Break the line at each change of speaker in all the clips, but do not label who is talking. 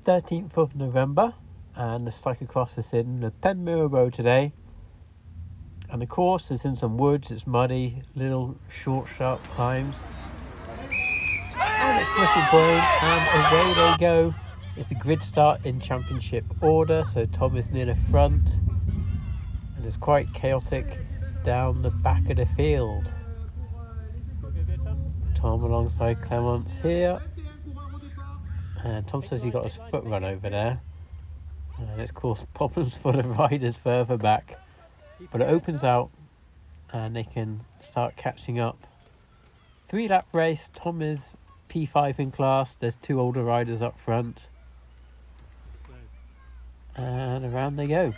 13th of November, and the Cyclocross is in the Penmure Road today. And the course is in some woods, it's muddy, little short sharp climbs. And it's whistle blowing, and away they go. It's a grid start in championship order, so Tom is near the front. And it's quite chaotic down the back of the field. Tom alongside Clements here. And Tom says he got his foot run over there. And it's caused problems for the riders further back. But it opens out and they can start catching up. 3-lap race. Tom is P5 in class. There's 2 older riders up front. And around they go.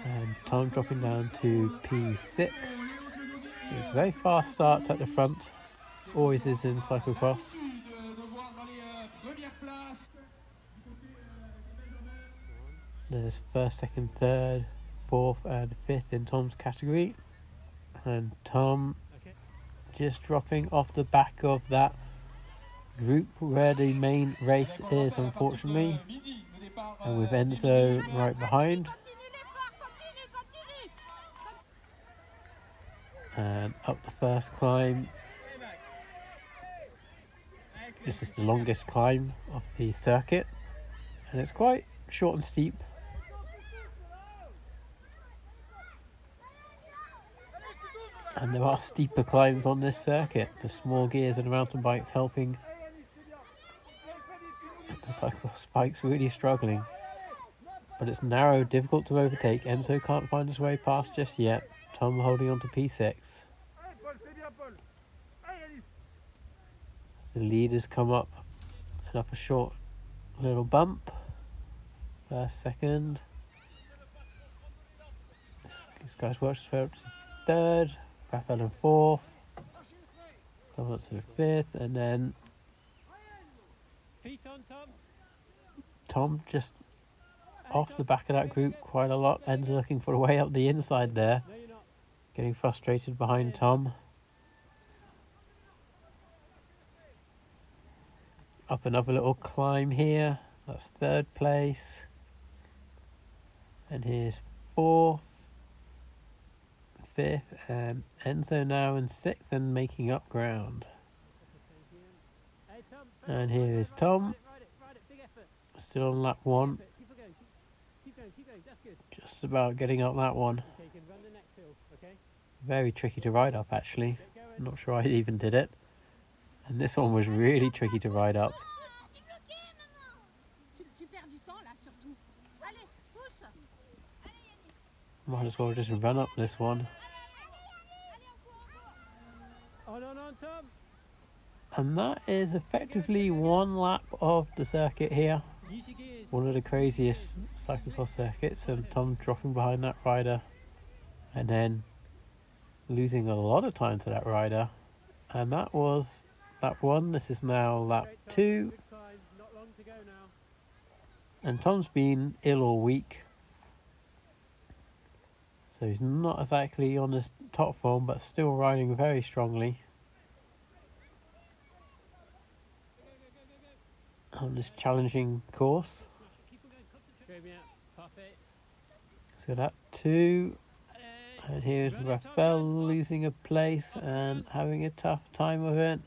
And Tom dropping down to P6. It's a very fast start at the front. Always is in cyclocross. There's first, second, third, fourth and fifth in Tom's category. And Tom just dropping off the back of that group where the main race is, unfortunately. And with Enzo right behind. And up the first climb. This is the longest climb of the circuit. And it's quite short and steep. And there are steeper climbs on this circuit. The small gears and the mountain bikes helping. The cyclocross bike's really struggling. But it's narrow, difficult to overtake. Enzo can't find his way past just yet. Tom holding on to P6. The leaders come up and up a short little bump. First, second. This guy's watched his way up to third. Raphael in fourth. Someone to the fifth, and then Tom just off the back of that group quite a lot. Ends looking for a way up the inside there. Getting frustrated behind Tom. Up another little climb here. That's third place. And here's fourth, fifth, and Enzo now in sixth and making up ground. And here is Tom. Still on lap 1. Just about getting up that one. Very tricky to ride up, actually. I'm not sure I even did it. And this one was really tricky to ride up. Might as well just run up this one. And that is effectively 1 lap of the circuit here. One of the craziest cyclocross circuits, and Tom dropping behind that rider. And then losing a lot of time to that rider. And that was lap 1. This is now lap 2. And Tom's been ill all week. So he's not exactly on his top form, but still riding very strongly. On this challenging course. So lap 2. And here's Raphael losing a place and having a tough time with it.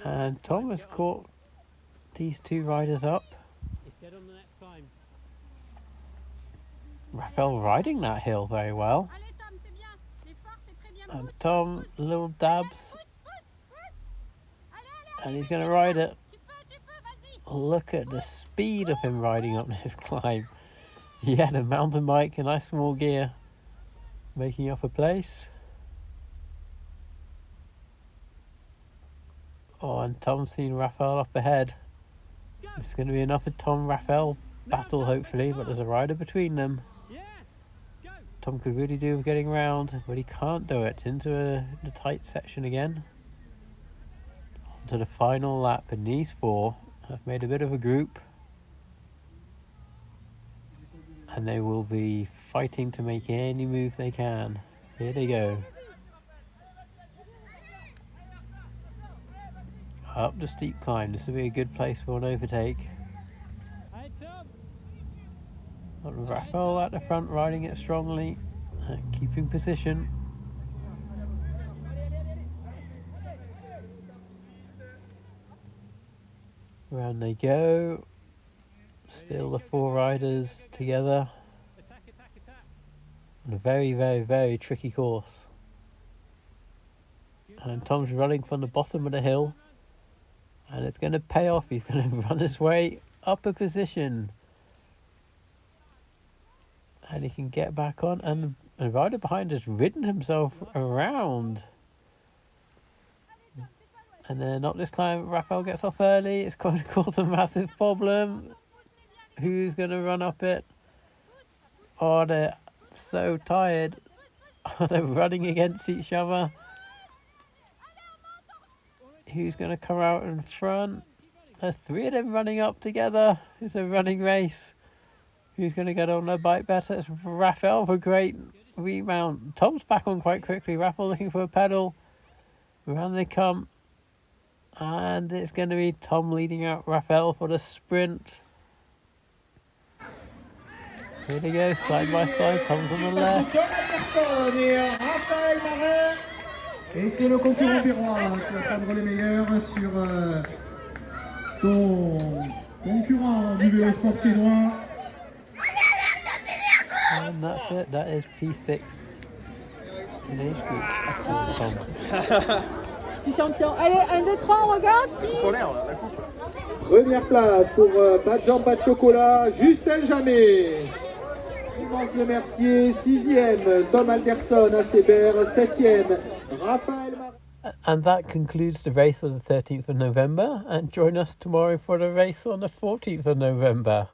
And Tom has caught these 2 riders up. Raphael riding that hill very well. And Tom, little dabs. And he's going to ride it. Look at the speed of him riding up this climb. He had a mountain bike and a small gear. Making up a place. Oh, and Tom's seen Raphael up ahead. It's going to be another Tom-Raphael battle, hopefully, but there's a rider between them. Tom could really do with getting round, but he can't do it. Into the tight section again. Onto the final lap, and these 4 have made a bit of a group. And they will be fighting to make any move they can. Here they go. up the steep climb. This will be a good place for an overtake. Got Raphael at the front, riding it strongly and keeping position. Around they go. Still the four riders together. On a very, very, very tricky course. And Tom's running from the bottom of the hill. And it's going to pay off. He's going to run his way up a position. And he can get back on. And the rider behind has ridden himself around. And then up this climb, Raphael gets off early. It's going to cause a massive problem. Who's going to run up it? Oh, they're so tired. They're running against each other. Who's going to come out in front? There's three of them running up together. It's a running race. Who's going to get on their bike better? It's Raphael for a great remount. Tom's back on quite quickly. Raphael looking for a pedal. Around they come. And it's going to be Tom leading out Raphael for the sprint. Here they go, side by side. Tom's on the left.
Et c'est le concurrent Birois qui va prendre les meilleurs sur son concurrent du vélo sport sénois.
And that's it, that is P6 in age group. Tom.
Petit champion. Allez, 1, 2, 3, on regarde.
Première place pour pas de jambes, pas de chocolat, Justin Jamais. Clémence Le Mercier, 6e, Tom Alderson à Sébert, 7e, Raphaël Mar.
And that concludes the race on the 13th of November. And join us tomorrow for the race on the 14th of November.